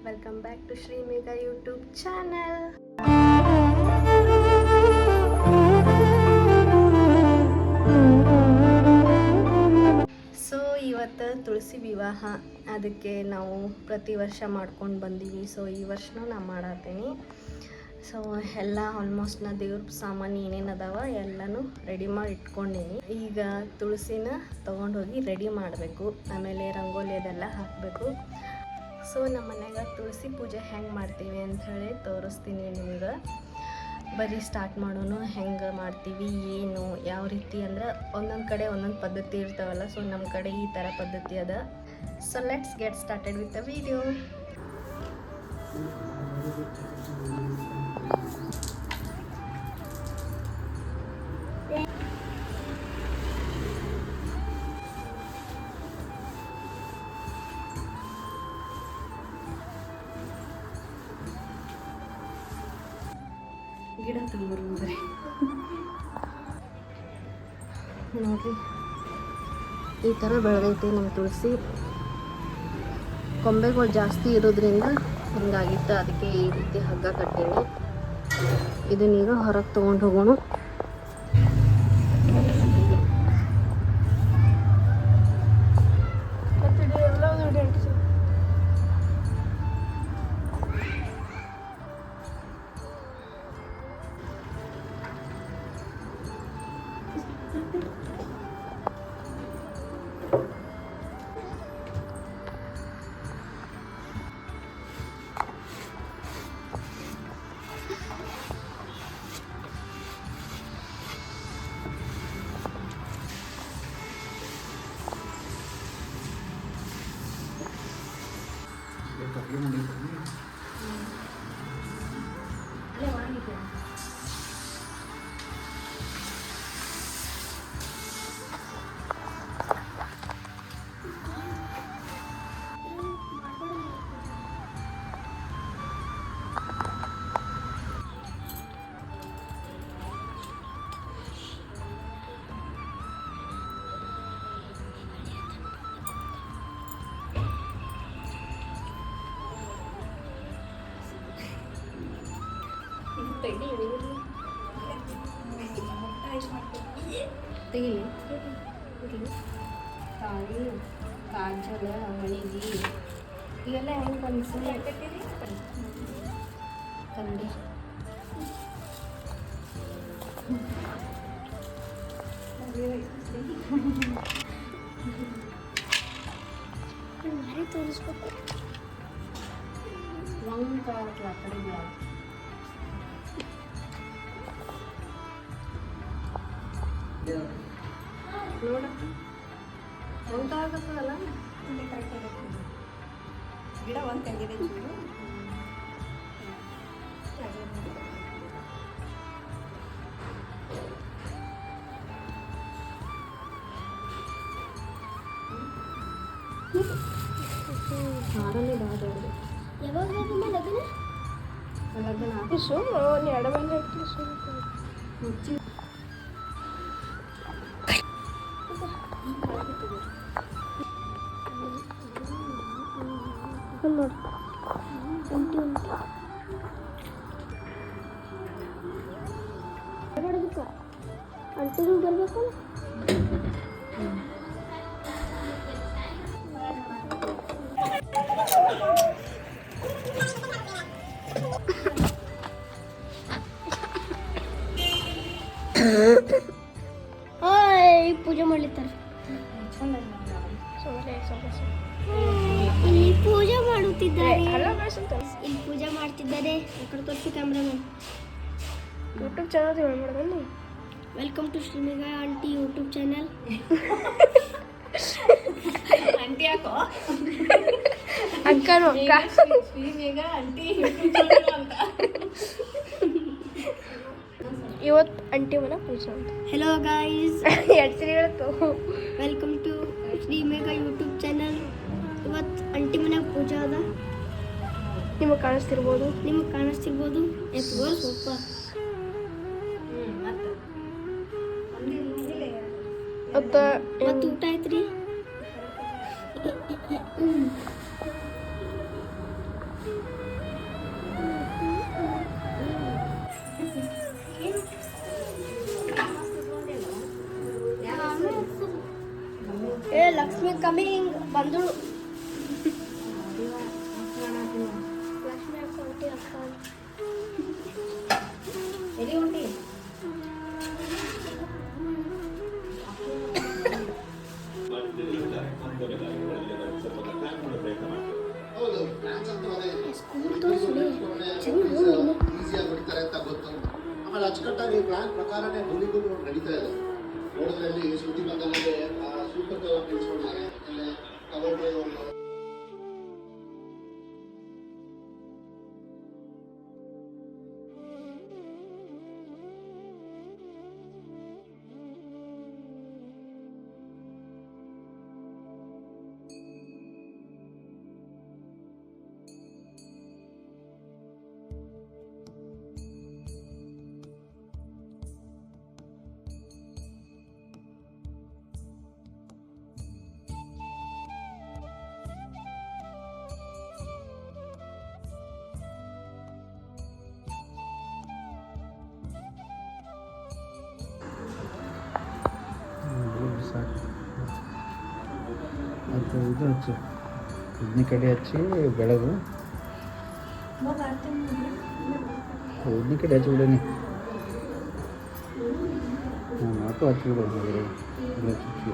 Welcome back to Shri Megha YouTube channel. So ಇವತ್ತು ತುಳಸಿ ವಿವಾಹ, ಅದಕ್ಕೆ ನಾವು ಪ್ರತಿ ವರ್ಷ ಮಾಡ್ಕೊಂಡು ಬಂದೀವಿ. ಸೊ ಈ ವರ್ಷನೂ ನಾನು ಮಾಡತ್ತೀನಿ. ಸೊ ಎಲ್ಲ ಆಲ್ಮೋಸ್ಟ್ ನಾ ದೇವ್ರ ಸಾಮಾನು ಏನೇನು ಅದಾವ ಎಲ್ಲನೂ ರೆಡಿ ಮಾಡಿ ಇಟ್ಕೊಂಡೀನಿ. ಈಗ ತುಳಸಿನ ತೊಗೊಂಡೋಗಿ ರೆಡಿ ಮಾಡಬೇಕು, ಆಮೇಲೆ ರಂಗೋಲಿ ಅದೆಲ್ಲ ಹಾಕಬೇಕು. ಸೊ ನಮ್ಮ ಮನ್ಯಾಗ ತುಳಸಿ ಪೂಜೆ ಹೆಂಗೆ ಮಾಡ್ತೀವಿ ಅಂಥೇಳಿ ತೋರಿಸ್ತೀನಿ ನಿಮ್ಗೆ. ಬರೀ ಸ್ಟಾರ್ಟ್ ಮಾಡೋನು ಹೆಂಗೆ ಮಾಡ್ತೀವಿ, ಏನು ಯಾವ ರೀತಿ ಅಂದ್ರೆ ಒಂದೊಂದು ಕಡೆ ಒಂದೊಂದು ಪದ್ಧತಿ ಇರ್ತಾವಲ್ಲ. ಸೊ ನಮ್ಮ ಕಡೆ ಈ ಥರ ಪದ್ಧತಿ ಅದ. So let's get started with the video. ಗಿಡ ತಂಬರ್ಬೋದ್ರಿ ನೋಡ್ರಿ, ಈ ಥರ ಬೆಳೆದೈತಿ ನಮ್ಮ ತುಳಸಿ. ಕೊಂಬೆಗಳು ಜಾಸ್ತಿ ಇರೋದ್ರಿಂದ ಹಿಂಗಾಗಿತ್ತು, ಅದಕ್ಕೆ ಈ ರೀತಿ ಹಗ್ಗ ಕಟ್ಟೀನಿ. ಇದನ್ನೀಗ ಹೊರಗೆ ತೊಗೊಂಡು ಹೋಗೋಣ. ತೆಗಿಲಿ ತಾಳಿ ಕಾಜಲ ಮಳಿಗಿ ಇವೆಲ್ಲ ಹೆಂಗೆ ಅನ್ಸಲ್ಲ ಕನ್ನಡಿ ತೋರಿಸ್ಬೇಕು. ಒಂದು ಕಡೆ ನೋಡಕ್ಕ ಒಂದು ಆಗತ್ತಲ್ಲ ಗಿಡ ಒಂದು ತೆಗಿದೆ. ಹಾರನೇ ಬಾದವ್ರು ಯಾವಾಗ ಲಗ್ನ ಲಗ್ನ ಆಫೀಸು ಒಂದು ಎರಡು ಮಂದಿ ಆಫೀಸು ಮುಚ್ಚಿ ನೋಡಿ ಅಂಟಿನೂ ಬರಬೇಕು. ಪೂಜೆ ಮಾಡ್ಲಿತ್ತಾರೆ, ಇಲ್ಲಿ ಪೂಜೆ ಮಾಡುತ್ತಿದ್ದಾರೆ, ಇಲ್ಲಿ ಪೂಜೆ ಮಾಡ್ತಿದ್ದಾರೆ. ಯಾಕಡೆ ತೋರಿಸಿ ಕ್ಯಾಮ್ರಾಮನ್. ಯೂಟ್ಯೂಬ್ ಚಾನಲ್ ಹೇಳ್ಬಿಡೋದು. Welcome to Shri Megha aunty YouTube channel. Aunty ಯಾಕೋ ಅಕ್ಕನು ಅಕ್ಕ Shri Megha aunty YouTube channel ಅಂತ. ಇವತ್ತು ಆಂಟಿ ಮನ ಪೂಜೆ ಅಂತ. Hello guys, welcome to Shri Megha YouTube channel. ಇವತ್ತು ಆಂಟಿ ಮನೆ ಪೂಜೆ ಅದ. ನಿಮಗೆ ಕಾಣಿಸ್ತಿರ್ಬೋದು, ಸ್ವಲ್ಪ ಮತ್ತು ಊಟ ಆಯ್ತು ರೀ. ಎಲ್ಲಿ ಹೊಂಟಿ? ಈಸಿಯಾಗಿ ಬಿಡ್ತಾರೆ ಅಂತ ಗೊತ್ತು. ಆಮೇಲೆ ಅಚ್ಚುಕಟ್ಟಾಗಿ ಪ್ಲಾನ್ ಪ್ರಕಾರನೇ ಧ್ವನಿಗಳು ನಡೀತಾ ಇದೆ. ನೋಡಿದ್ರಲ್ಲಿ ಸುದ್ದಿ ಬಂದಲ್ಲದೆ ಸೂಪರ್ ನಿಲ್ಸ್ಕೊಂಡಿದ್ದಾರೆ. ಕವರ್ ಡ್ರೈವ್ ಅದು ಇದು ಹಚ್ಚು, ಉದ್ನಿ ಕಡೆ ಹಚ್ಚಿ ಬೆಳಗು, ಉದ್ನಿ ಕಡೆ ಹಚ್ಚಿ ಬಿಡೋನಿ. ನಾಲ್ಕು ಹಚ್ಚಿ ಬಿಡೋದು ಎಲ್ಲ ಚುಚ್ಚಿ.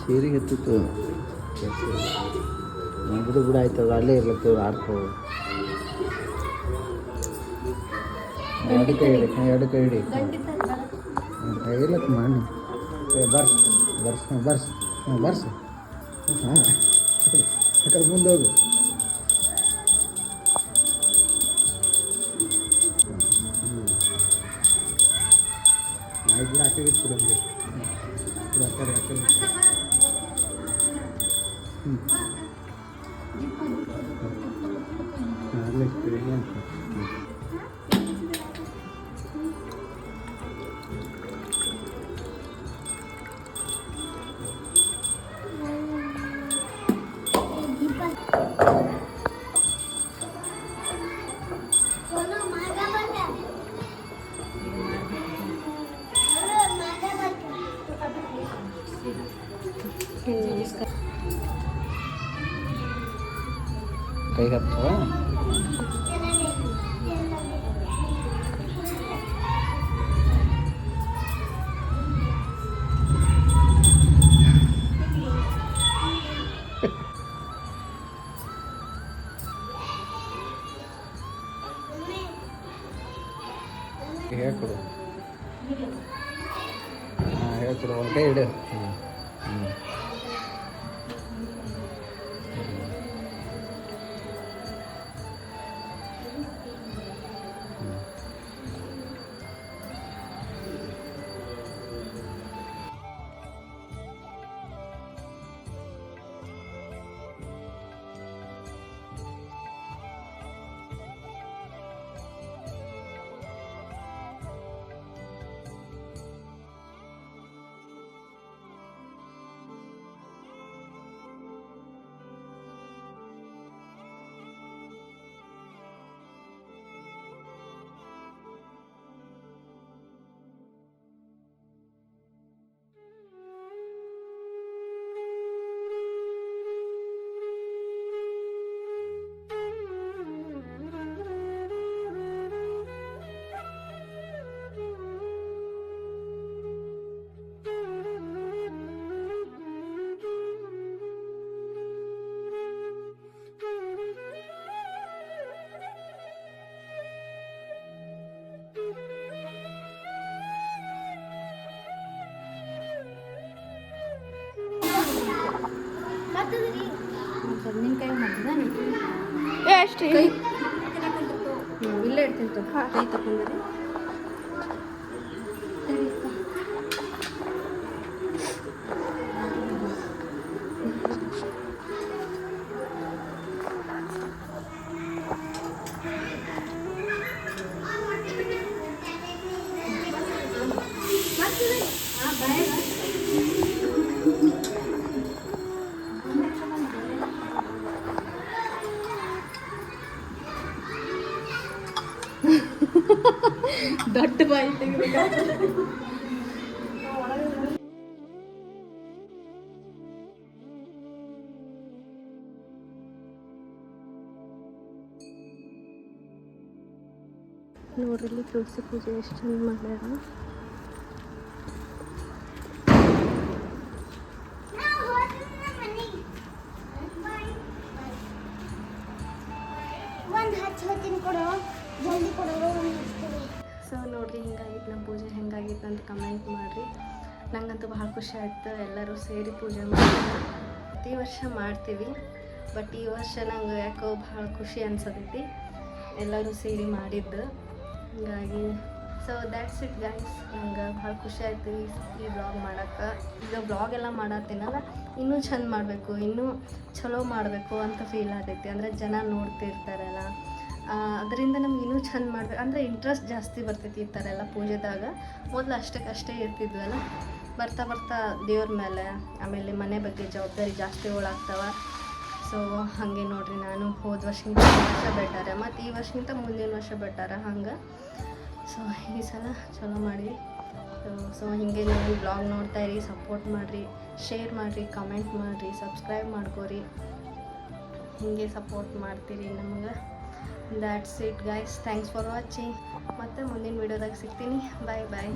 ಸೀರೆಗೆ ಹತ್ತಿತ್ತು ಬಿಡು ಬಿಡು ಆಯ್ತದ, ಅಲ್ಲೇ ಇರ್ಲತ್ತೇವೆ ಆಡ್ಕೋ. ಎರಡು ಕೈ ಹಿಡಿ, ಎರಡು ಕೈ ಹಿಡಿ, ಇರ್ಲಕ್ಕ ಮಾಡಿ ಬರ್ಸ್ ಬರ್ಸ್ ಬರ್ಸ್ ಬರ್ಸ್. ಹಾಂ ಆ ಕಡೆ ಮುಂದೆ ಹೋಗು. ಆಯ್ತು ಬಿಡು, ಆ ಕಡೆ ಇಟ್ಬಿಡೋದು. ಆ ಕಡೆ ಆ ಕಡೆ ಅಲ್ಲೇ ಇರ್ತೀವಿ ಅಂತ. ಕೈ ಹತ್ತುವ ಹೇಳ್ಕೊಡು. ಹಾಂ ಹೇಳ್ಕೊಡು, ಒಂದು ಕೈ ಇಡು. ಹ್ಞೂ ಹ್ಞೂ ನಿನ್ನ ಕೈ ಮಾಡ್ತದ ಅಷ್ಟೇ ಕೈ ಇಲ್ಲೇ ಇಡ್ತೀನಿ ಕೈ ತಗೊಂಡ್ಬರಿ ದೊಡ್ಡ ಬಾಯಿ ತೆಗಿಬೇಕಾಗ್ತದೆ ನೋಡ್ರಿ ತುಳಸಿ ಪೂಜೆ ಎಷ್ಟು ಚಂದ ಮಾಡ್ಯಾರ. ಸೊ ನೋಡ್ರಿ ಹಿಂಗಾಗಿತ್ತು ನಮ್ಮ ಪೂಜೆ ಹೆಂಗಾಗಿತ್ತು ಅಂತ ಕಮೆಂಟ್ ಮಾಡಿರಿ. ನಂಗಂತೂ ಭಾಳ ಖುಷಿ ಆಯ್ತು ಎಲ್ಲರೂ ಸೇರಿ ಪೂಜೆ ಮಾಡ್ತೀವಿ. ಪ್ರತಿ ವರ್ಷ ಮಾಡ್ತೀವಿ, ಬಟ್ ಈ ವರ್ಷ ನಂಗೆ ಯಾಕೋ ಭಾಳ ಖುಷಿ ಅನ್ಸತೈತಿ ಎಲ್ಲರೂ ಸೇರಿ ಮಾಡಿದ್ದು. ಹೀಗಾಗಿ ಸೊ ದ್ಯಾಟ್ಸ್ ಇಟ್ ಗೈಸ್. ನಂಗೆ ಭಾಳ ಖುಷಿ ಆಯ್ತು ಈ ಬ್ಲಾಗ್ ಮಾಡೋಕ್ಕೆ. ಈಗ ಬ್ಲಾಗ್ ಎಲ್ಲ ಮಾಡತ್ತೀನಲ್ಲ, ಇನ್ನೂ ಚಂದ ಮಾಡಬೇಕು, ಇನ್ನೂ ಚಲೋ ಮಾಡಬೇಕು ಅಂತ ಫೀಲ್ ಆಗೈತಿ. ಅಂದರೆ ಜನ ನೋಡ್ತಿರ್ತಾರಲ್ಲ, ಅದರಿಂದ ನಮ್ಗೆ ಇನ್ನೂ ಚಂದ ಮಾಡ್ಬೇಕು ಅಂದರೆ ಇಂಟ್ರೆಸ್ಟ್ ಜಾಸ್ತಿ ಬರ್ತೈತಿ ಈ ಥರ ಎಲ್ಲ ಪೂಜೆದಾಗ. ಮೊದಲು ಅಷ್ಟಕ್ಕಷ್ಟೇ ಇರ್ತಿದ್ವಲ್ಲ, ಬರ್ತಾ ಬರ್ತಾ ದೇವ್ರ ಮೇಲೆ ಆಮೇಲೆ ಮನೆ ಬಗ್ಗೆ ಜವಾಬ್ದಾರಿ ಜಾಸ್ತಿ ಆಗ್ತಾವೆ. ಸೊ ಹಾಗೆ ನೋಡಿರಿ, ನಾನು ಹೋದ ವರ್ಷಕ್ಕಿಂತ ಈ ವರ್ಷ ಬೆಟರ ಮತ್ತು ಈ ವರ್ಷಕ್ಕಿಂತ ಮುಂದಿನ ವರ್ಷ ಬೆಟರ ಹಂಗೆ. ಸೊ ಈ ಸಲ ಚಲೋ ಮಾಡಿ. ಸೊ ಹೀಗೆ ನೀವು ಬ್ಲಾಗ್ ನೋಡ್ತಾ ಇರಿ, ಸಪೋರ್ಟ್ ಮಾಡಿರಿ, ಶೇರ್ ಮಾಡಿರಿ, ಕಮೆಂಟ್ ಮಾಡಿರಿ, ಸಬ್ಸ್ಕ್ರೈಬ್ ಮಾಡ್ಕೋರಿ. ಹೀಗೆ ಸಪೋರ್ಟ್ ಮಾಡ್ತೀರಿ ನಮ್ಗೆ. That's it guys. Thanks for watching. ಮತ್ತು ಮುಂದಿನ ವೀಡಿಯೋದಾಗ ಸಿಗ್ತೀನಿ. ಬಾಯ್ ಬಾಯ್.